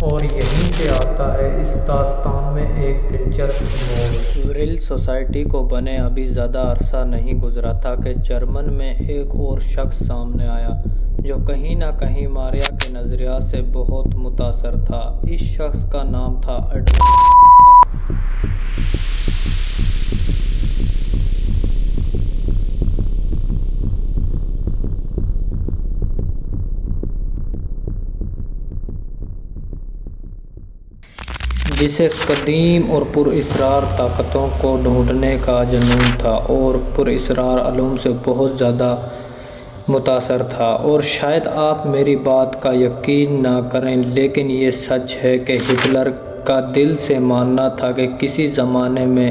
اور یہیں سے آتا ہے اس داستان میں ایک دلچسپ موڑ۔ وریل سوسائٹی کو بنے ابھی زیادہ عرصہ نہیں گزرا تھا کہ جرمن میں ایک اور شخص سامنے آیا جو کہیں نہ کہیں ماریا کے نظریات سے بہت متاثر تھا۔ اس شخص کا نام تھا ایڈولف ہٹلر۔ جسے قدیم اور پراسرار طاقتوں کو ڈھونڈنے کا جنون تھا اور پراسرار علوم سے بہت زیادہ متاثر تھا۔ اور شاید آپ میری بات کا یقین نہ کریں لیکن یہ سچ ہے کہ ہٹلر کا دل سے ماننا تھا کہ کسی زمانے میں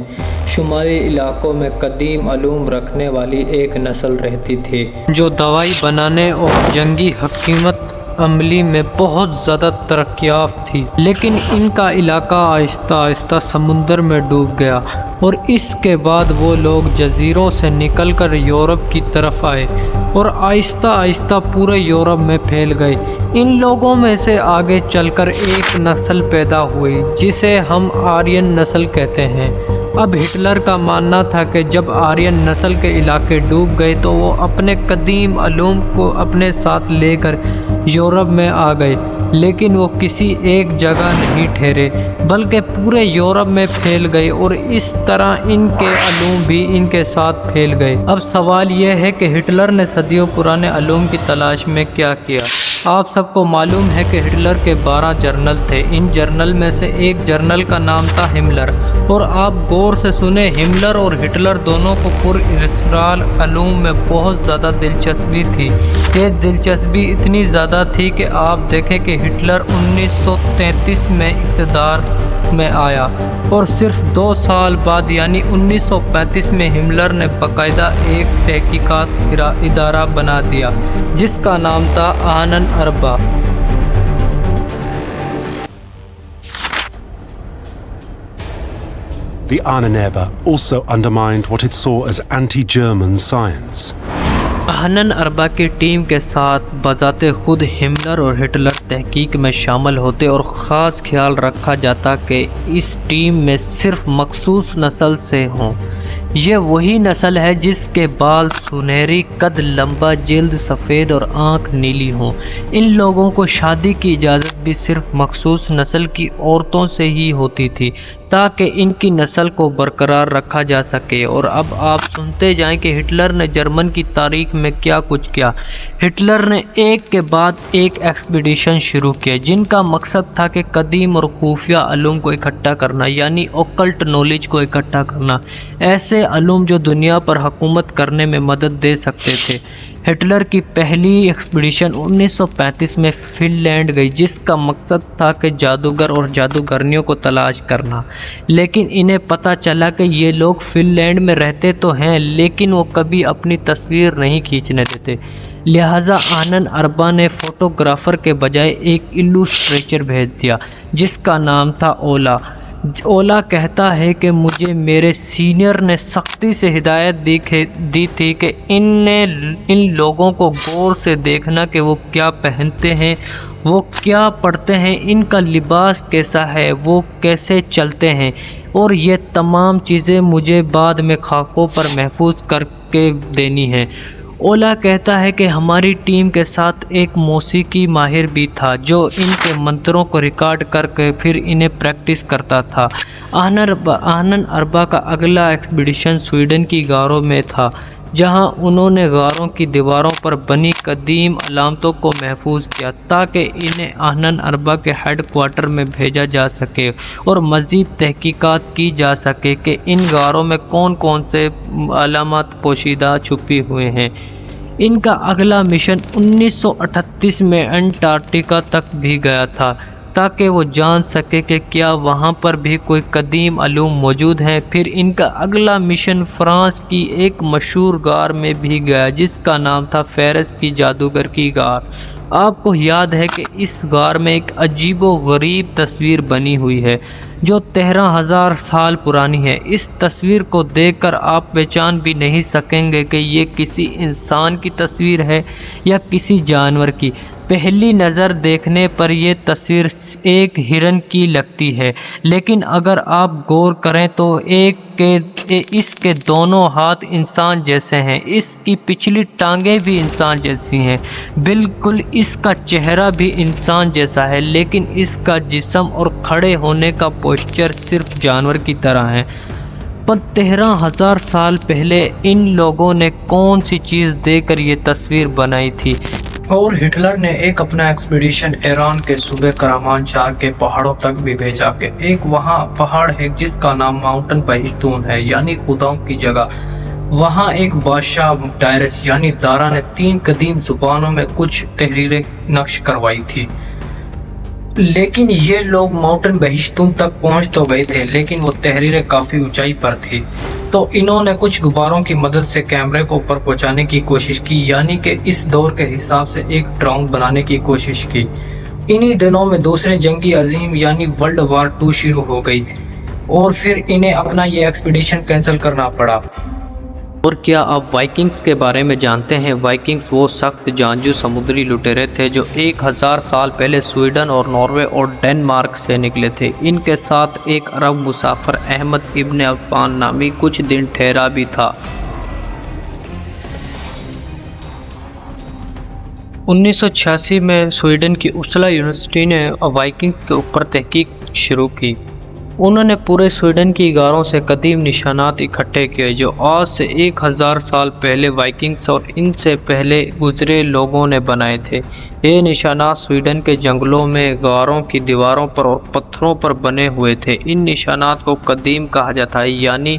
شمالی علاقوں میں قدیم علوم رکھنے والی ایک نسل رہتی تھی جو دوائی بنانے اور جنگی حکمت عملی میں بہت زیادہ ترقی یافتہ تھی، لیکن ان کا علاقہ آہستہ آہستہ سمندر میں ڈوب گیا اور اس کے بعد وہ لوگ جزیروں سے نکل کر یورپ کی طرف آئے اور آہستہ آہستہ پورے یورپ میں پھیل گئے۔ ان لوگوں میں سے آگے چل کر ایک نسل پیدا ہوئی جسے ہم آرین نسل کہتے ہیں۔ اب ہٹلر کا ماننا تھا کہ جب آرین نسل کے علاقے ڈوب گئے تو وہ اپنے قدیم علوم کو اپنے ساتھ لے کر یورپ میں آ گئے، لیکن وہ کسی ایک جگہ نہیں ٹھہرے بلکہ پورے یورپ میں پھیل گئے اور اس طرح ان کے علوم بھی ان کے ساتھ پھیل گئے۔ اب سوال یہ ہے کہ ہٹلر نے صدیوں پرانے علوم کی تلاش میں کیا کیا؟ آپ سب کو معلوم ہے کہ ہٹلر کے 12 جنرل تھے۔ ان جنرل میں سے ایک جنرل کا نام تھا ہملر، اور آپ غور سے سنیں، ہملر اور ہٹلر دونوں کو پراسرار علوم میں بہت زیادہ دلچسپی تھی۔ یہ دلچسپی اتنی زیادہ تھی کہ آپ دیکھیں کہ ہٹلر 1933 میں اقتدار میں آیا اور صرف 2 سال بعد یعنی 1935 میں ہملر نے باقاعدہ ایک تحقیقات ادارہ بنا دیا جس کا نام تھا آہنن اربع۔ The Ahnenerbe also undermined what it saw as anti-German science. آہنن اربع کی ٹیم کے ساتھ بذات خود ہملر اور ہٹلر تحقیق میں شامل ہوتے اور خاص خیال رکھا جاتا کہ اس ٹیم میں صرف مخصوص نسل سے ہوں۔ یہ وہی نسل ہے جس کے بال سنہری، قد لمبا، جلد سفید اور آنکھ نیلی ہوں۔ ان لوگوں کو شادی کی اجازت بھی صرف مخصوص نسل کی عورتوں سے ہی ہوتی تھی تاکہ ان کی نسل کو برقرار رکھا جا سکے۔ اور اب آپ سنتے جائیں کہ ہٹلر نے جرمن کی تاریخ میں کیا کچھ کیا۔ ہٹلر نے ایک کے بعد ایک ایکسپیڈیشن شروع کیے جن کا مقصد تھا کہ قدیم اور خفیہ علوم کو اکٹھا کرنا، یعنی اوکلٹ نالج کو اکٹھا کرنا، ایسے علوم جو دنیا پر حکومت کرنے میں مدد دے سکتے تھے۔ ہٹلر کی پہلی ایکسپیڈیشن 1935 میں فن لینڈ گئی جس کا مقصد تھا کہ جادوگر اور جادوگرنیوں کو تلاش کرنا، لیکن انہیں پتہ چلا کہ یہ لوگ فن لینڈ میں رہتے تو ہیں لیکن وہ کبھی اپنی تصویر نہیں کھینچنے دیتے، لہٰذا آہنن اربع نے فوٹوگرافر کے بجائے ایک الوسٹریٹر بھیج دیا جس کا نام تھا اولا۔ اولا کہتا ہے کہ مجھے میرے سینئر نے سختی سے ہدایت دی تھی کہ ان لوگوں کو غور سے دیکھنا کہ وہ کیا پہنتے ہیں، وہ کیا پڑھتے ہیں، ان کا لباس کیسا ہے، وہ کیسے چلتے ہیں، اور یہ تمام چیزیں مجھے بعد میں خاکوں پر محفوظ کر کے دینی ہیں۔ اولا کہتا ہے کہ ہماری ٹیم کے ساتھ ایک موسیقی ماہر بھی تھا جو ان کے منتروں کو ریکارڈ کر کے پھر انہیں پریکٹس کرتا تھا۔ آہنن اربع کا اگلا ایکسپیڈیشن سویڈن کی غاروں میں تھا جہاں انہوں نے غاروں کی دیواروں پر بنی قدیم علامتوں کو محفوظ کیا تاکہ انہیں آہنن اربع کے ہیڈ کوارٹر میں بھیجا جا سکے اور مزید تحقیقات کی جا سکے کہ ان غاروں میں کون کون سے علامات پوشیدہ چھپی ہوئے ہیں۔ ان کا اگلا مشن 1938 میں انٹارکٹیکا تک بھی گیا تھا تاکہ وہ جان سکے کہ کیا وہاں پر بھی کوئی قدیم علوم موجود ہیں۔ پھر ان کا اگلا مشن فرانس کی ایک مشہور غار میں بھی گیا جس کا نام تھا فیرس کی جادوگر کی غار۔ آپ کو یاد ہے کہ اس غار میں ایک عجیب و غریب تصویر بنی ہوئی ہے جو 13,000 سال پرانی ہے۔ اس تصویر کو دیکھ کر آپ پہچان بھی نہیں سکیں گے کہ یہ کسی انسان کی تصویر ہے یا کسی جانور کی۔ پہلی نظر دیکھنے پر یہ تصویر ایک ہرن کی لگتی ہے، لیکن اگر آپ غور کریں تو اس کے دونوں ہاتھ انسان جیسے ہیں، اس کی پچھلی ٹانگیں بھی انسان جیسی ہیں، بالکل اس کا چہرہ بھی انسان جیسا ہے، لیکن اس کا جسم اور کھڑے ہونے کا پوسچر صرف جانور کی طرح ہے۔ 13,000 سال پہلے ان لوگوں نے کون سی چیز دیکھ کر یہ تصویر بنائی تھی؟ اور ہٹلر نے ایک اپنا ایکسپیڈیشن ایران کے صوبے کرمان شاہ کے پہاڑوں تک بھی بھیجا کہ ایک وہاں پہاڑ ہے جس کا نام ماؤنٹن بہشتون ہے، یعنی خداؤں کی جگہ۔ وہاں ایک بادشاہ ڈائرس یعنی دارا نے 3 قدیم زبانوں میں کچھ تحریریں نقش کروائی تھی، لیکن یہ لوگ ماؤنٹن بہشتون تک پہنچ تو گئے تھے، لیکن وہ تحریریں کافی اونچائی پر تھی، تو انہوں نے کچھ غباروں کی مدد سے کیمرے کو اوپر پہنچانے کی کوشش کی، یعنی کہ اس دور کے حساب سے ایک ڈرون بنانے کی کوشش کی۔ انہی دنوں میں دوسرے جنگی عظیم یعنی ورلڈ وار 2 شروع ہو گئی اور پھر انہیں اپنا یہ ایکسپیڈیشن کینسل کرنا پڑا۔ اور کیا آپ وائکنگز کے بارے میں جانتے ہیں؟ وائکنگز وہ سخت جانجو سمندری لٹیرے تھے جو 1000 سال پہلے سویڈن اور ناروے اور ڈنمارک سے نکلے تھے۔ ان کے ساتھ ایک عرب مسافر احمد ابن عفان نامی کچھ دن ٹھہرا بھی تھا۔ 1986 میں سویڈن کی اپسلا یونیورسٹی نے وائکنگ کے اوپر تحقیق شروع کی۔ انہوں نے پورے سویڈن کی غاروں سے قدیم نشانات اکٹھے کیے جو آج سے 1000 سال پہلے وائکنگز اور ان سے پہلے گزرے لوگوں نے بنائے تھے۔ یہ نشانات سویڈن کے جنگلوں میں غاروں کی دیواروں پر اور پتھروں پر بنے ہوئے تھے۔ ان نشانات کو قدیم کہا جاتا ہے، یعنی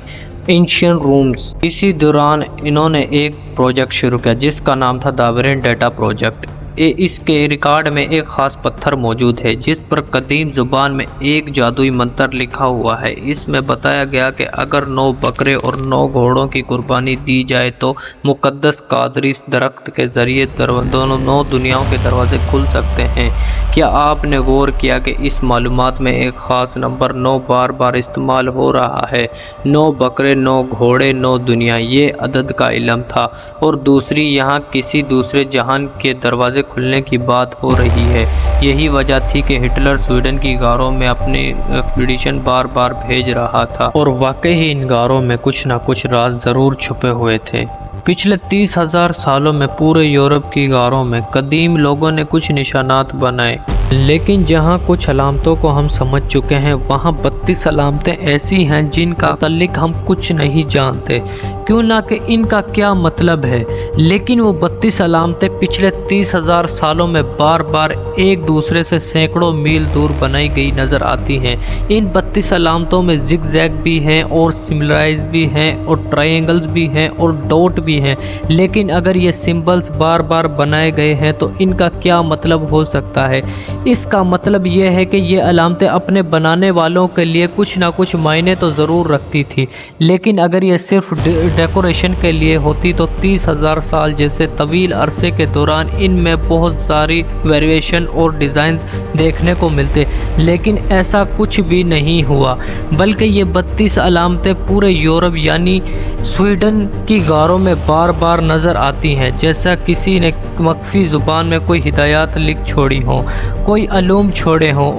اینشین رومز۔ اسی دوران انہوں نے ایک پروجیکٹ شروع کیا جس کا نام تھا داورین ڈیٹا پروجیکٹ۔ اس کے ریکارڈ میں ایک خاص پتھر موجود ہے جس پر قدیم زبان میں ایک جادوئی منتر لکھا ہوا ہے۔ اس میں بتایا گیا کہ اگر 9 بکرے اور 9 گھوڑوں کی قربانی دی جائے تو مقدس قادری درخت کے ذریعے 9 دنیاؤں کے دروازے کھل سکتے ہیں۔ کیا آپ نے غور کیا کہ اس معلومات میں ایک خاص نمبر 9 بار بار استعمال ہو رہا ہے؟ 9 بکرے، 9 گھوڑے، 9 دنیا، یہ عدد کا علم تھا۔ اور دوسری، یہاں کسی دوسرے جہان کے دروازے کھلنے کی بات ہو رہی ہے۔ یہی وجہ تھی کہ ہٹلر سویڈن کی غاروں میں اپنی ایکسپیڈیشن بار بار بھیج رہا تھا، اور واقعی ان غاروں میں کچھ نہ کچھ راز ضرور چھپے ہوئے تھے۔ پچھلے 30,000 سالوں میں پورے یورپ کی غاروں میں قدیم لوگوں نے کچھ نشانات بنائے، لیکن جہاں کچھ علامتوں کو ہم سمجھ چکے ہیں وہاں 32 علامتیں ایسی ہیں جن کا متعلق ہم کچھ نہیں جانتے، کیوں نہ کہ ان کا کیا مطلب ہے، لیکن وہ 32 علامتیں پچھلے 30,000 سالوں میں بار بار ایک دوسرے سے سینکڑوں میل دور بنائی گئی نظر آتی ہیں۔ ان 32 علامتوں میں زگ زیگ بھی ہیں اور سمبلائز بھی ہیں اور ٹرائنگلز بھی ہیں اور ڈاٹ بھی ہیں، لیکن اگر یہ سمبلز بار بار بنائے گئے ہیں تو ان کا کیا مطلب ہو سکتا ہے؟ اس کا مطلب یہ ہے کہ یہ علامتیں اپنے بنانے والوں کے لیے کچھ نہ کچھ معنی تو ضرور رکھتی تھی، لیکن اگر یہ صرف ڈیکوریشن کے لیے ہوتی تو 30,000 سال جیسے طویل عرصے کے دوران ان میں بہت ساری ویریشن اور ڈیزائن دیکھنے کو ملتے، لیکن ایسا کچھ بھی نہیں ہوا، بلکہ یہ 32 علامتیں پورے یورپ یعنی سویڈن کی غاروں میں بار بار نظر آتی ہیں، جیسا کسی نے مخفی زبان میں کوئی ہدایات لکھ چھوڑی ہوں، کوئی علوم چھوڑے ہوں،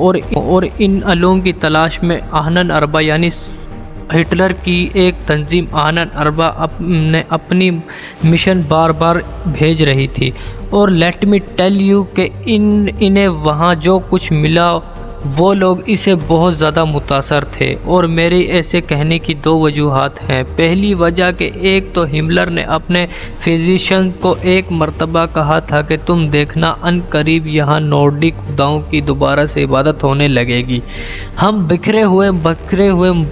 اور ان علوم کی تلاش میں آہنن اربا یعنی ہٹلر کی ایک تنظیم آہنن اربا نے اپنی مشن بار بار بھیج رہی تھی۔ اور لیٹ می ٹیل یو کہ انہیں وہاں جو کچھ ملا وہ لوگ اسے بہت زیادہ متاثر تھے، اور میرے ایسے کہنے کی 2 وجوہات ہیں۔ پہلی وجہ کہ ایک تو ہملر نے اپنے فزیشین کو ایک مرتبہ کہا تھا کہ تم دیکھنا ان قریب یہاں نورڈک خداؤں کی دوبارہ سے عبادت ہونے لگے گی، ہم بکھرے ہوئے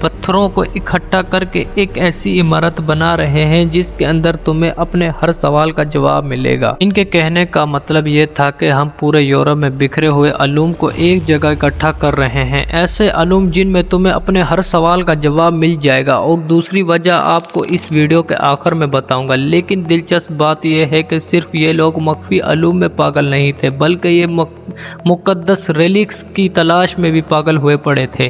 پتھروں کو اکٹھا کر کے ایک ایسی عمارت بنا رہے ہیں جس کے اندر تمہیں اپنے ہر سوال کا جواب ملے گا۔ ان کے کہنے کا مطلب یہ تھا کہ ہم پورے یورپ میں بکھرے ہوئے علوم کو ایک جگہ اکٹھا اکٹھا کر رہے ہیں، ایسے علوم جن میں تمہیں اپنے ہر سوال کا جواب مل جائے گا، اور دوسری وجہ آپ کو اس ویڈیو کے آخر میں بتاؤں گا۔ لیکن دلچسپ بات یہ ہے کہ صرف یہ لوگ مخفی علوم میں پاگل نہیں تھے، بلکہ یہ مقدس ریلیکس کی تلاش میں بھی پاگل ہوئے پڑے تھے۔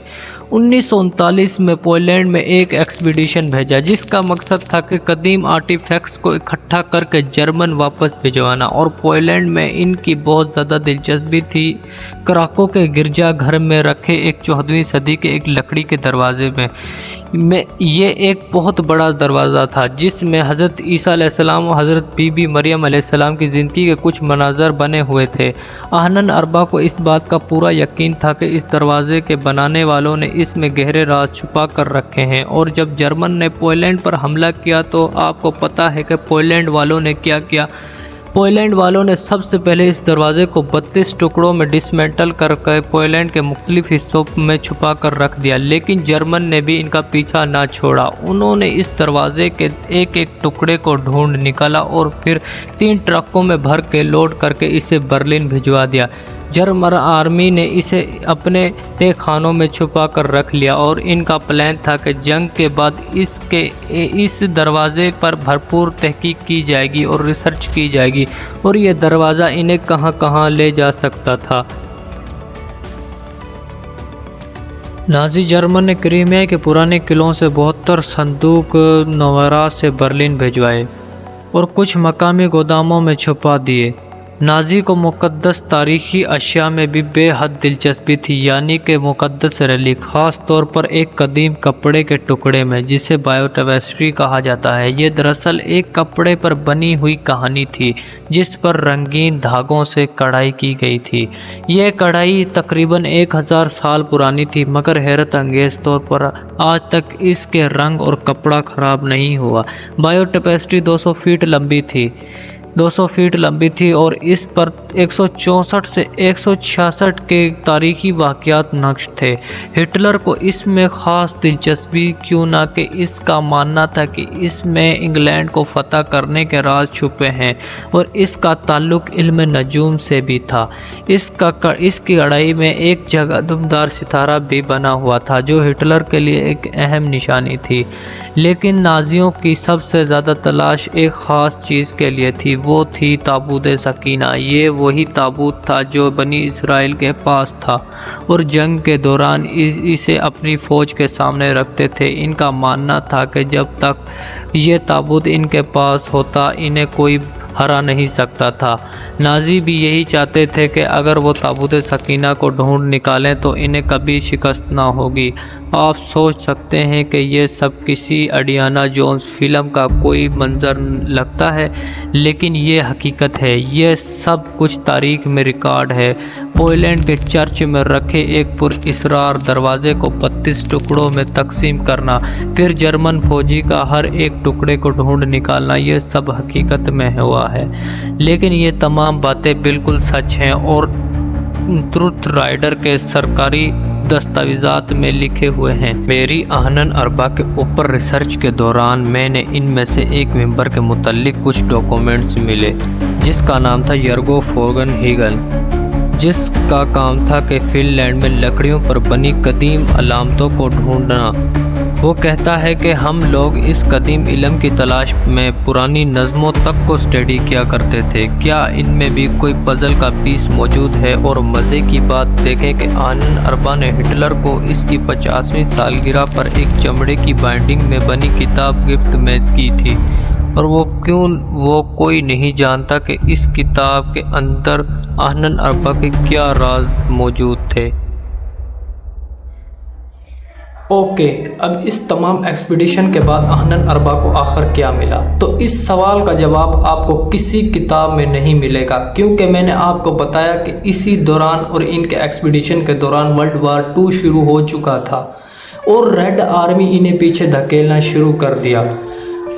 1939 میں پولینڈ میں ایک ایکسپیڈیشن بھیجا جس کا مقصد تھا کہ قدیم آرٹیفیکٹس کو اکٹھا کر کے جرمن واپس بھجوانا، اور پولینڈ میں ان کی بہت زیادہ دلچسپی تھی۔ کراکو کے گرجا گھر میں رکھے ایک 14ویں صدی کے ایک لکڑی کے دروازے میں یہ ایک بہت بڑا دروازہ تھا جس میں حضرت عیسیٰ علیہ السلام و حضرت بی بی مریم علیہ السلام کی زندگی کے کچھ مناظر بنے ہوئے تھے۔ آہنن اربا کو اس بات کا پورا یقین تھا کہ اس دروازے کے بنانے والوں نے اس میں گہرے راز چھپا کر رکھے ہیں، اور جب جرمن نے پولینڈ پر حملہ کیا تو آپ کو پتہ ہے کہ پولینڈ والوں نے کیا کیا۔ پولینڈ والوں نے سب سے پہلے اس دروازے کو 32 ٹکڑوں میں ڈسمینٹل کر کے پولینڈ کے مختلف حصوں میں چھپا کر رکھ دیا، لیکن جرمن نے بھی ان کا پیچھا نہ چھوڑا۔ انہوں نے اس دروازے کے ایک ایک ٹکڑے کو ڈھونڈ نکالا اور پھر 3 ٹرکوں میں بھر کے لوڈ کر کے اسے برلن بھجوا دیا۔ جرمن آرمی نے اسے اپنے تہہ خانوں میں چھپا کر رکھ لیا، اور ان کا پلان تھا کہ جنگ کے بعد اس دروازے پر بھرپور تحقیق کی جائے گی اور ریسرچ کی جائے گی، اور یہ دروازہ انہیں کہاں کہاں لے جا سکتا تھا۔ نازی جرمن نے کریمیا کے پرانے قلعوں سے 72 صندوق نوآورات سے برلن بھجوائے اور کچھ مقامی گوداموں میں چھپا دیے۔ نازی کو مقدس تاریخی اشیاء میں بھی بے حد دلچسپی تھی، یعنی کہ مقدس ریلیک، خاص طور پر ایک قدیم کپڑے کے ٹکڑے میں جسے بائیوٹیپسٹری کہا جاتا ہے۔ یہ دراصل ایک کپڑے پر بنی ہوئی کہانی تھی جس پر رنگین دھاگوں سے کڑھائی کی گئی تھی۔ یہ کڑھائی تقریباً 1000 سال پرانی تھی، مگر حیرت انگیز طور پر آج تک اس کے رنگ اور کپڑا خراب نہیں ہوا۔ بائیوٹیپسٹری 200 فیٹ لمبی تھی اور اس پر 164 سے 166 کے تاریخی واقعات نقش تھے۔ ہٹلر کو اس میں خاص دلچسپی کیوں نہ کہ اس کا ماننا تھا کہ اس میں انگلینڈ کو فتح کرنے کے راز چھپے ہیں، اور اس کا تعلق علم نجوم سے بھی تھا۔ اس کی کڑھائی میں ایک جگہدار ستارہ بھی بنا ہوا تھا جو ہٹلر کے لیے ایک اہم نشانی تھی، لیکن نازیوں کی سب سے زیادہ تلاش ایک خاص چیز کے لیے تھی، وہ تھی تابوت سکینہ۔ یہ وہی تابوت تھا جو بنی اسرائیل کے پاس تھا، اور جنگ کے دوران اسے اپنی فوج کے سامنے رکھتے تھے۔ ان کا ماننا تھا کہ جب تک یہ تابوت ان کے پاس ہوتا انہیں کوئی ہرا نہیں سکتا تھا۔ نازی بھی یہی چاہتے تھے کہ اگر وہ تابوت سکینہ کو ڈھونڈ نکالیں تو انہیں کبھی شکست نہ ہوگی۔ آپ سوچ سکتے ہیں کہ یہ سب کسی انڈیانا جونز فلم کا کوئی منظر لگتا ہے، لیکن یہ حقیقت ہے۔ یہ سب کچھ تاریخ میں ریکارڈ ہے۔ پولینڈ کے چرچ میں رکھے ایک پراسرار دروازے کو 32 ٹکڑوں میں تقسیم کرنا، پھر جرمن فوجی کا ہر ایک ٹکڑے کو ڈھونڈ نکالنا، یہ سب حقیقت میں ہوا ہے۔ لیکن یہ تمام باتیں بالکل سچ ہیں اور ٹروتھ رائڈر کے سرکاری دستاویزات میں لکھے ہوئے ہیں۔ میری آہنن اربا کے اوپر ریسرچ کے دوران میں نے ان میں سے ایک ممبر کے متعلق کچھ ڈاکومنٹس ملے جس کا نام تھا یرگو فوگن ہیگن، جس کا کام تھا کہ فن لینڈ میں لکڑیوں پر بنی قدیم علامتوں کو ڈھونڈنا۔ وہ کہتا ہے کہ ہم لوگ اس قدیم علم کی تلاش میں پرانی نظموں تک کو اسٹڈی کیا کرتے تھے۔ کیا ان میں بھی کوئی پزل کا پیس موجود ہے؟ اور مزے کی بات دیکھیں کہ آہنن اربا نے ہٹلر کو اس کی 50ویں سالگرہ پر ایک چمڑے کی بائنڈنگ میں بنی کتاب گفٹ میں کی تھی، اور وہ کوئی نہیں جانتا کہ اس کتاب کے اندر آہنن اربا کے کیا راز موجود تھے۔ اوکے، اب اس تمام ایکسپیڈیشن کے بعد آہنن اربا کو آخر کیا ملا؟ تو اس سوال کا جواب آپ کو کسی کتاب میں نہیں ملے گا، کیونکہ میں نے آپ کو بتایا کہ اسی دوران اور ان کے ایکسپیڈیشن کے دوران ورلڈ وار 2 شروع ہو چکا تھا، اور ریڈ آرمی انہیں پیچھے دھکیلنا شروع کر دیا،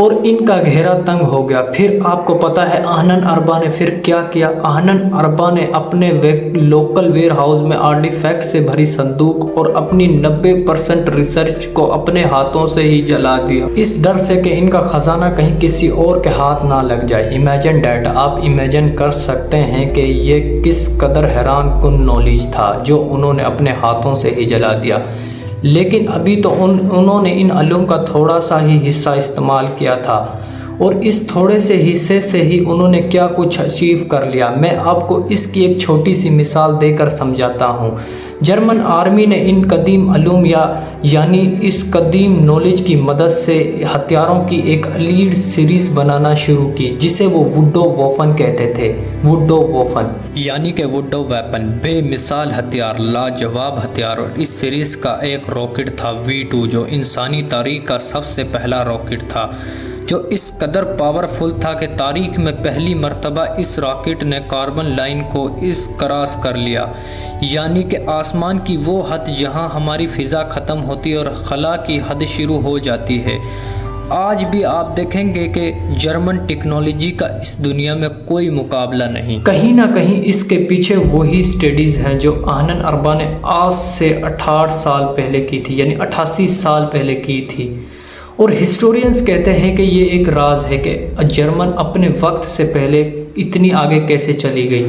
اور ان کا گھیرا تنگ ہو گیا۔ پھر آپ کو پتا ہے آہنن اربا نے پھر کیا کیا؟ آہنن اربا نے اپنے لوکل ویئر ہاؤس میں آرٹیفیکٹ سے بھری صندوق اور اپنی 90% ریسرچ کو اپنے ہاتھوں سے ہی جلا دیا، اس ڈر سے کہ ان کا خزانہ کہیں کسی اور کے ہاتھ نہ لگ جائے۔ امیجن دیٹ، آپ امیجن کر سکتے ہیں کہ یہ کس قدر حیران کن نالج تھا جو انہوں نے اپنے ہاتھوں سے ہی جلا دیا۔ لیکن ابھی تو انہوں نے ان علوم کا تھوڑا سا ہی حصہ استعمال کیا تھا، اور اس تھوڑے سے حصے سے ہی انہوں نے کیا کچھ اچیو کر لیا۔ میں آپ کو اس کی ایک چھوٹی سی مثال دے کر سمجھاتا ہوں۔ جرمن آرمی نے ان قدیم علوم یعنی اس قدیم نالج کی مدد سے ہتھیاروں کی ایک لیڈ سیریز بنانا شروع کی جسے وہ ووڈو ووفن کہتے تھے۔ ووڈو ووفن یعنی کہ ووڈو ویپن، بے مثال ہتھیار، لاجواب ہتھیار، اور اس سیریز کا ایک راکٹ تھا V2 جو انسانی تاریخ کا سب سے پہلا راکٹ تھا، جو اس قدر پاورفل تھا کہ تاریخ میں پہلی مرتبہ اس راکٹ نے کاربن لائن کو اس کراس کر لیا، یعنی کہ آسمان کی وہ حد جہاں ہماری فضا ختم ہوتی اور خلا کی حد شروع ہو جاتی ہے۔ آج بھی آپ دیکھیں گے کہ جرمن ٹیکنالوجی کا اس دنیا میں کوئی مقابلہ نہیں۔ کہیں نہ کہیں اس کے پیچھے وہی سٹڈیز ہیں جو آہنن اربا نے آج سے 68 سال پہلے کی تھی، یعنی 88 سال پہلے کی تھی۔ اور ہسٹورینز کہتے ہیں کہ یہ ایک راز ہے کہ جرمن اپنے وقت سے پہلے اتنی آگے کیسے چلی گئی،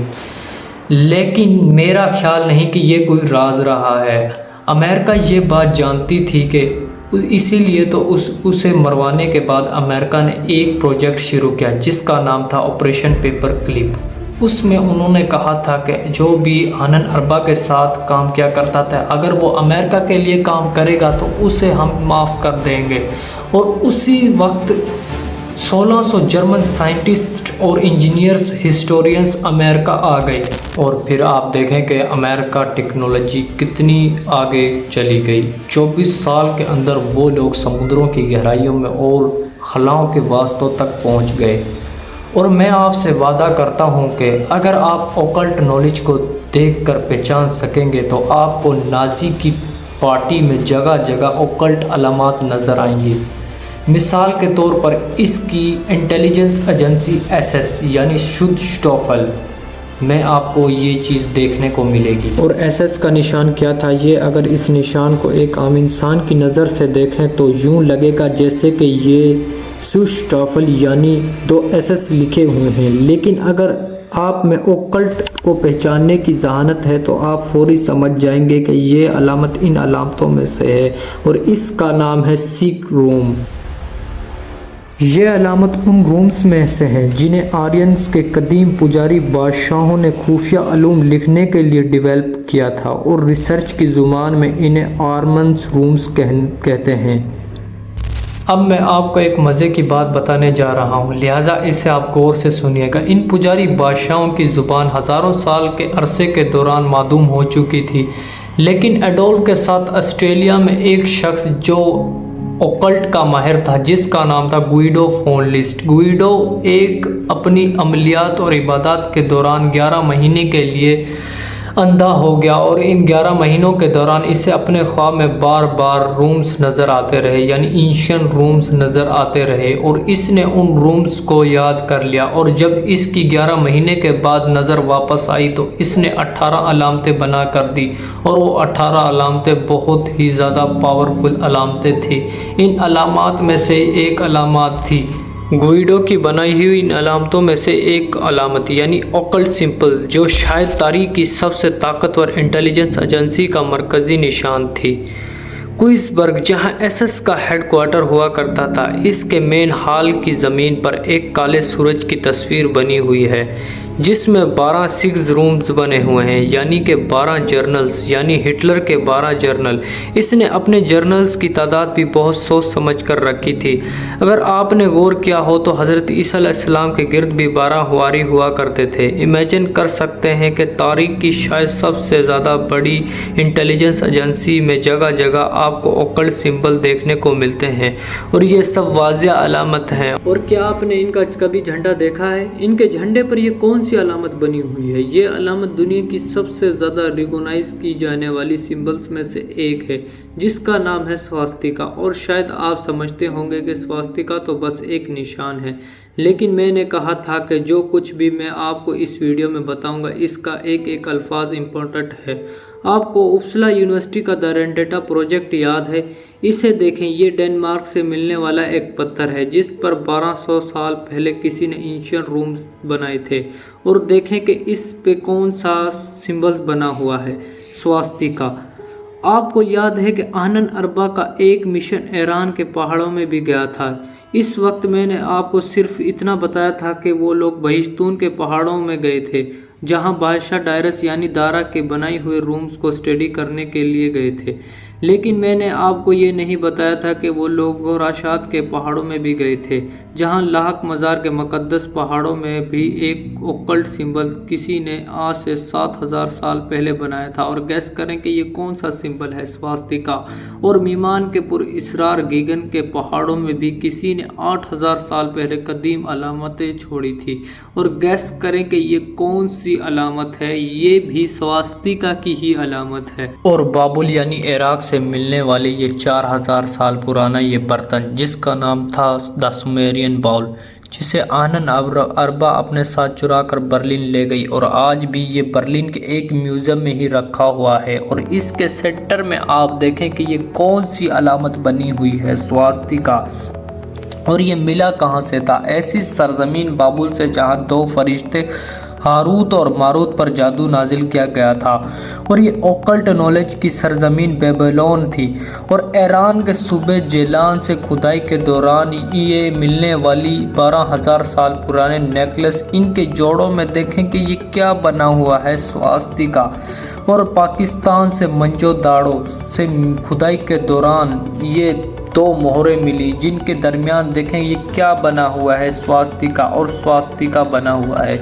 لیکن میرا خیال نہیں کہ یہ کوئی راز رہا ہے۔ امریکہ یہ بات جانتی تھی کہ اسی لیے تو اسے مروانے کے بعد امریکہ نے ایک پروجیکٹ شروع کیا جس کا نام تھا آپریشن پیپر کلپ۔ اس میں انہوں نے کہا تھا کہ جو بھی آہنن اربا کے ساتھ کام کیا کرتا تھا اگر وہ امریکہ کے لیے کام کرے گا تو اسے ہم معاف کر دیں گے، اور اسی وقت 1600 جرمن سائنٹسٹ اور انجینئرز ہسٹورینز امریکہ آ گئے، اور پھر آپ دیکھیں کہ امریکہ ٹیکنالوجی کتنی آگے چلی گئی۔ 24 سال کے اندر وہ لوگ سمندروں کی گہرائیوں میں اور خلاؤں کے واسطوں تک پہنچ گئے، اور میں آپ سے وعدہ کرتا ہوں کہ اگر آپ اوکلٹ نالج کو دیکھ کر پہچان سکیں گے تو آپ کو نازی کی پارٹی میں جگہ جگہ اوکلٹ علامات نظر آئیں گی۔ مثال کے طور پر اس کی انٹیلیجنس ایجنسی SS یعنی شدھ شٹوفل میں آپ کو یہ چیز دیکھنے کو ملے گی۔ اور SS کا نشان کیا تھا؟ یہ اگر اس نشان کو ایک عام انسان کی نظر سے دیکھیں تو یوں لگے گا جیسے کہ یہ شدھ شٹوفل یعنی 2 SS لکھے ہوئے ہیں، لیکن اگر آپ میں اوکلٹ کو پہچاننے کی ذہانت ہے تو آپ فوری سمجھ جائیں گے کہ یہ علامت ان علامتوں میں سے ہے، اور اس کا نام ہے سکھ روم۔ یہ علامت ان رومز میں سے ہے جنہیں آرینز کے قدیم پجاری بادشاہوں نے خفیہ علوم لکھنے کے لیے ڈیولپ کیا تھا، اور ریسرچ کی زبان میں انہیں آرمنز رومز کہتے ہیں۔ اب میں آپ کو ایک مزے کی بات بتانے جا رہا ہوں، لہٰذا اسے آپ غور سے سنیے گا۔ ان پجاری بادشاہوں کی زبان ہزاروں سال کے عرصے کے دوران معدوم ہو چکی تھی، لیکن ایڈولف کے ساتھ آسٹریلیا میں ایک شخص جو اوکلٹ کا ماہر تھا جس کا نام تھا گوئیڈو فون لسٹ۔ گوئیڈو ایک اپنی عملیات اور عبادات کے دوران 11 مہینے کے لیے اندھا ہو گیا، اور ان 11 مہینوں کے دوران اسے اپنے خواب میں بار بار رومز نظر آتے رہے، یعنی اینشین رومز نظر آتے رہے، اور اس نے ان رومز کو یاد کر لیا، اور جب اس کی 11 مہینے کے بعد نظر واپس آئی تو اس نے 18 علامتیں بنا کر دی، اور وہ 18 علامتیں بہت ہی زیادہ پاورفل علامتیں تھیں۔ ان علامات میں سے ایک علامات تھی گوئیڈو کی بنائی ہوئی ان علامتوں میں سے ایک علامت یعنی اوکلٹ سمبل، جو شاید تاریخ کی سب سے طاقتور انٹیلیجنس ایجنسی کا مرکزی نشان تھی۔ کوئسبرگ جہاں SS کا ہیڈ کوارٹر ہوا کرتا تھا، اس کے مین ہال کی زمین پر ایک کالے سورج کی تصویر بنی ہوئی ہے جس میں 12 سکھ رومز بنے ہوئے ہیں، یعنی کہ 12 جرنلز، یعنی ہٹلر کے 12 جرنل۔ اس نے اپنے جرنلز کی تعداد بھی بہت سوچ سمجھ کر رکھی تھی۔ اگر آپ نے غور کیا ہو تو حضرت عیسیٰ علیہ السلام کے گرد بھی 12 ہواری ہوا کرتے تھے۔ امیجن کر سکتے ہیں کہ تاریخ کی شاید سب سے زیادہ بڑی انٹیلیجنس ایجنسی میں جگہ جگہ آپ کو اوکلٹ سمبل دیکھنے کو ملتے ہیں، اور یہ سب واضح علامت ہیں۔ اور کیا آپ نے ان کا کبھی جھنڈا دیکھا ہے؟ ان کے جھنڈے پر یہ کون کون سی علامت بنی ہوئی ہے؟ یہ علامت دنیا کی سب سے زیادہ ریکگنائز کی جانے والی سمبلز میں سے ایک ہے، جس کا نام ہے سواستیکا۔ اور شاید آپ سمجھتے ہوں گے کہ سواستیکا تو بس ایک نشان ہے، لیکن میں نے کہا تھا کہ جو کچھ بھی میں آپ کو اس ویڈیو میں بتاؤں گا اس کا ایک ایک الفاظ امپورٹنٹ ہے۔ آپ کو اپسلا یونیورسٹی کا دا وینڈیٹا پروجیکٹ یاد ہے؟ اسے دیکھیں، یہ ڈنمارک سے ملنے والا ایک پتھر ہے جس پر 1200 سال پہلے کسی نے اینشنٹ رومز بنائے تھے، اور دیکھیں کہ اس پہ کون سا سمبل بنا ہوا ہے، سواستیکا۔ آپ کو یاد ہے کہ آنن اربا کا ایک مشن ایران کے پہاڑوں میں بھی گیا تھا۔ اس وقت میں نے آپ کو صرف اتنا بتایا تھا کہ وہ لوگ بہشتون کے پہاڑوں میں گئے تھے، جہاں بادشاہ ڈائرس یعنی دارا کے بنائی ہوئے رومز کو اسٹڈی کرنے کے لیے گئے تھے، لیکن میں نے آپ کو یہ نہیں بتایا تھا کہ وہ لوگ گوراشات کے پہاڑوں میں بھی گئے تھے، جہاں لاحق مزار کے مقدس پہاڑوں میں بھی ایک اوکلٹ سمبل کسی نے آج سے 7000 سال پہلے بنایا تھا۔ اور گیس کریں کہ یہ کون سا سمبل ہے، سواستیکا۔ اور میمان کے پر اسرار گیگن کے پہاڑوں میں بھی کسی نے 8000 سال پہلے قدیم علامتیں چھوڑی تھی، اور گیس کریں کہ یہ کون سی علامت ہے، یہ بھی سواستیکا کی ہی علامت ہے۔ اور بابل یعنی عراق سے ملنے والے یہ 4000 سال پرانا یہ برتن، جس کا نام تھا دا سومیرین باؤل، جسے آنن اربا اپنے ساتھ چرا کر برلن لے گئی، اور آج بھی یہ برلن کے ایک میوزیم میں ہی رکھا ہوا ہے۔ اور اس کے سینٹر میں آپ دیکھیں کہ یہ کون سی علامت بنی ہوئی ہے، سواستیکا۔ اور یہ ملا کہاں سے تھا؟ ایسی سرزمین بابل سے جہاں 2 فرشتے ہاروت اور ماروت پر جادو نازل کیا گیا تھا، اور یہ اوکلٹ نالج کی سرزمین بیبیلون تھی۔ اور ایران کے صوبے جیلان سے کھدائی کے دوران یہ ملنے والی 12000 سال پرانے نیکلس، ان کے جوڑوں میں دیکھیں کہ یہ کیا بنا ہوا ہے، سواستیکا۔ اور پاکستان سے منجو داڑو سے کھدائی کے دوران یہ 2 مہریں ملی، جن کے درمیان دیکھیں یہ کیا بنا ہوا ہے، سواستیکا، اور سواستیکا بنا ہوا ہے۔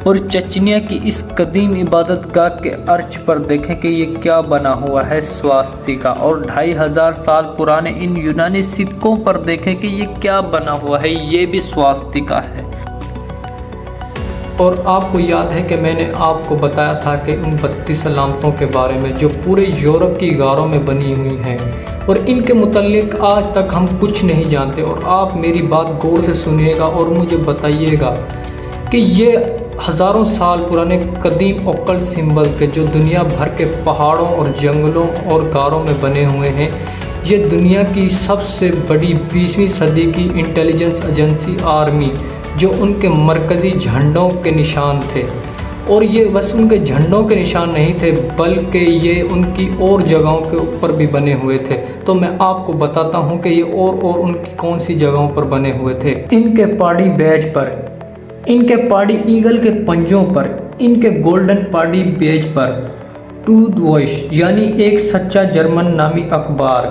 اور چچنیا کی اس قدیم عبادت گاہ کے ارچ پر دیکھیں کہ یہ کیا بنا ہوا ہے، سواستیکا۔ اور 2500 سال پرانے ان یونانی سکوں پر دیکھیں کہ یہ کیا بنا ہوا ہے، یہ بھی سواستیکا ہے۔ اور آپ کو یاد ہے کہ میں نے آپ کو بتایا تھا کہ ان 32 علامتوں کے بارے میں جو پورے یورپ کی غاروں میں بنی ہوئی ہیں، اور ان کے متعلق آج تک ہم کچھ نہیں جانتے۔ اور آپ میری بات غور سے سنیے گا اور مجھے بتائیے گا کہ یہ ہزاروں سال پرانے قدیم اوکلٹ سمبل کے جو دنیا بھر کے پہاڑوں اور جنگلوں اور غاروں میں بنے ہوئے ہیں، یہ دنیا کی سب سے بڑی 20ویں صدی کی انٹیلیجنس ایجنسی آرمی، جو ان کے مرکزی جھنڈوں کے نشان تھے۔ اور یہ بس ان کے جھنڈوں کے نشان نہیں تھے، بلکہ یہ ان کی اور جگہوں کے اوپر بھی بنے ہوئے تھے۔ تو میں آپ کو بتاتا ہوں کہ یہ اور ان کی کون سی جگہوں پر بنے ہوئے تھے۔ ان کے پاڑی بیج پر، ان کے پاڑی ایگل کے پنجوں پر، ان کے گولڈن پاڑی بیج پر، ٹوتھ وائش یعنی ایک سچا جرمن نامی اخبار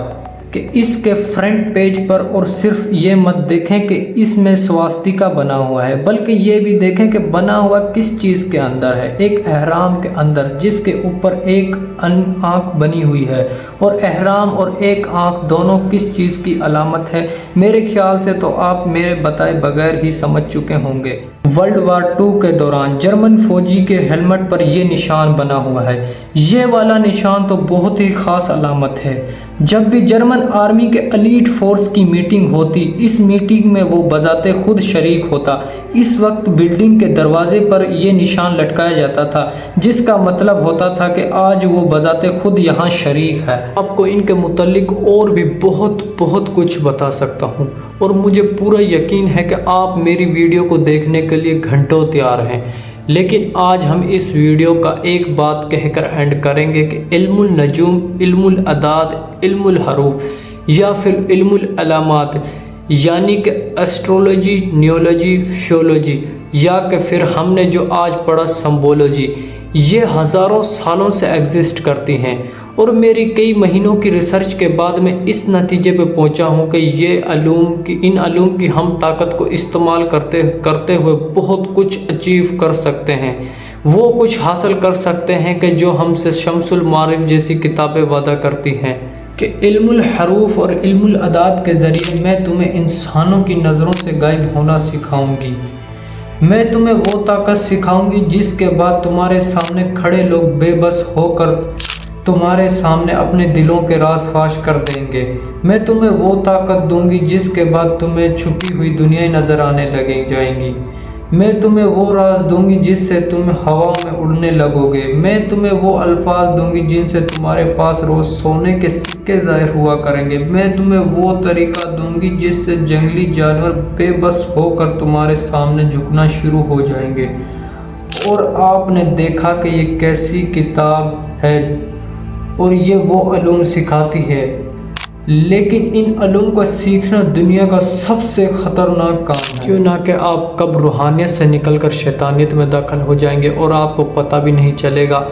کہ اس کے فرنٹ پیج پر۔ اور صرف یہ مت دیکھیں کہ اس میں سواستیکا بنا ہوا ہے، بلکہ یہ بھی دیکھیں کہ بنا ہوا کس چیز کے اندر ہے، ایک احرام کے اندر، جس کے اوپر ایک آنکھ بنی ہوئی ہے۔ اور احرام اور ایک آنکھ دونوں کس چیز کی علامت ہے؟ میرے خیال سے تو آپ میرے بتائے بغیر ہی سمجھ چکے ہوں گے۔ ورلڈ وار 2 کے دوران جرمن فوجی کے ہیلمٹ پر یہ نشان بنا ہوا ہے۔ یہ والا نشان تو بہت ہی خاص علامت ہے۔ جب بھی جرمن آرمی کے ایلیٹ فورس کی میٹنگ ہوتی، اس میٹنگ میں وہ بذات خود شریک ہوتا۔ اس وقت بلڈنگ کے دروازے پر یہ نشان لٹکایا جاتا تھا، جس کا مطلب ہوتا تھا کہ آج وہ بذات خود یہاں شریک ہے۔ آپ کو ان کے متعلق اور بھی بہت کچھ بتا سکتا ہوں، اور مجھے پورا یقین ہے کہ آپ میری ویڈیو کو دیکھنے کے لیے گھنٹوں تیار ہیں۔ لیکن آج ہم اس ویڈیو کا ایک بات کہہ کر اینڈ کریں گے کہ علم النجوم، علم الاعداد، علم الحروف یا پھر علم العلامات، یعنی کہ ایسٹرولوجی، نیولوجی، فیولوجی، یا کہ پھر ہم نے جو آج پڑھا سمبولوجی، یہ ہزاروں سالوں سے ایگزسٹ کرتی ہیں۔ اور میری کئی مہینوں کی ریسرچ کے بعد میں اس نتیجے پہ پہنچا ہوں کہ ان علوم کی ہم طاقت کو استعمال کرتے ہوئے بہت کچھ اچیو کر سکتے ہیں، وہ کچھ حاصل کر سکتے ہیں کہ جو ہم سے شمس المعارف جیسی کتابیں وعدہ کرتی ہیں کہ علم الحروف اور علم الاعداد کے ذریعے میں تمہیں انسانوں کی نظروں سے غائب ہونا سکھاؤں گی۔ میں تمہیں وہ طاقت سکھاؤں گی جس کے بعد تمہارے سامنے کھڑے لوگ بے بس ہو کر تمہارے سامنے اپنے دلوں کے راز فاش کر دیں گے۔ میں تمہیں وہ طاقت دوں گی جس کے بعد تمہیں چھپی ہوئی دنیا نظر آنے لگیں جائیں گی۔ میں تمہیں وہ راز دوں گی جس سے تم ہوا میں اڑنے لگو گے۔ میں تمہیں وہ الفاظ دوں گی جن سے تمہارے پاس روز سونے کے سکے ظاہر ہوا کریں گے۔ میں تمہیں وہ طریقہ دوں گی جس سے جنگلی جانور بے بس ہو کر تمہارے سامنے جھکنا شروع ہو جائیں گے۔ اور آپ نے دیکھا کہ یہ کیسی کتاب ہے اور یہ وہ علوم سکھاتی ہے، لیکن ان علوم کو سیکھنا دنیا کا سب سے خطرناک کام ہے، کیوں نہ کہ آپ کب روحانیت سے نکل کر شیطانیت میں داخل ہو جائیں گے اور آپ کو پتہ بھی نہیں چلے گا۔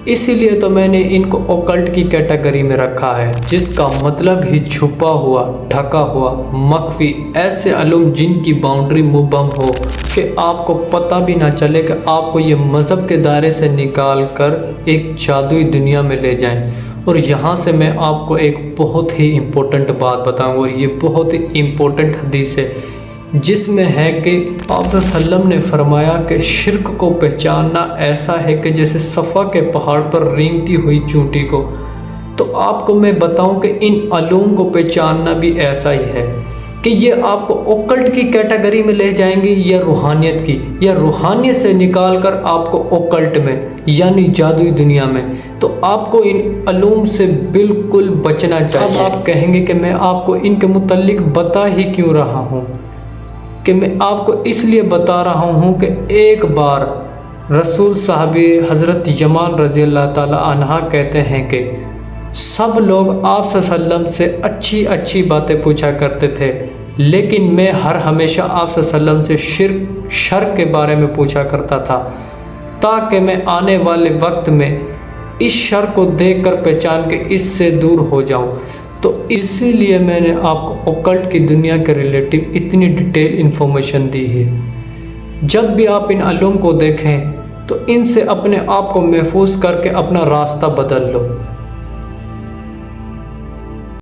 اسی لیے تو میں نے ان کو اوکلٹ کی کیٹیگری میں رکھا ہے، جس کا مطلب ہی چھپا ہوا، ڈھکا ہوا، مخفی، ایسے علوم جن کی باؤنڈری مبہم ہو کہ آپ کو پتہ بھی نہ چلے کہ آپ کو یہ مذہب کے دائرے سے نکال کر ایک جادوئی دنیا میں لے جائیں۔ اور یہاں سے میں آپ کو ایک بہت ہی امپورٹنٹ بات بتاؤں گا، اور یہ بہت ہی امپورٹنٹ حدیث ہے جس میں ہے کہ آپ صلی اللہ علیہ وسلم نے فرمایا کہ شرک کو پہچاننا ایسا ہے کہ جیسے صفا کے پہاڑ پر رینگتی ہوئی چونٹی کو۔ تو آپ کو میں بتاؤں کہ ان علوم کو پہچاننا بھی ایسا ہی ہے کہ یہ آپ کو اوکلٹ کی کیٹیگری میں لے جائیں گے یا روحانیت کی، یا روحانیت سے نکال کر آپ کو اوکلٹ میں یعنی جادوئی دنیا میں۔ تو آپ کو ان علوم سے بالکل بچنا چاہیے۔ اب آپ کہیں گے کہ میں آپ کو ان کے متعلق بتا ہی کیوں رہا ہوں، کہ میں آپ کو اس لیے بتا رہا ہوں کہ ایک بار رسول صاحب حضرت یمان رضی اللہ تعالی عنہ کہتے ہیں کہ سب لوگ آپ صلی اللہ علیہ وسلم سے اچھی اچھی باتیں پوچھا کرتے تھے، لیکن میں ہمیشہ آپ صلی اللہ علیہ وسلم سے شرک کے بارے میں پوچھا کرتا تھا، تاکہ میں آنے والے وقت میں اس شر کو دیکھ کر پہچان کے اس سے دور ہو جاؤں۔ تو اسی لیے میں نے آپ کو اوکلٹ کی دنیا کے ریلیٹو اتنی ڈیٹیل انفارمیشن دی ہے۔ جب بھی آپ ان علوم کو دیکھیں تو ان سے اپنے آپ کو محفوظ کر کے اپنا راستہ بدل لو۔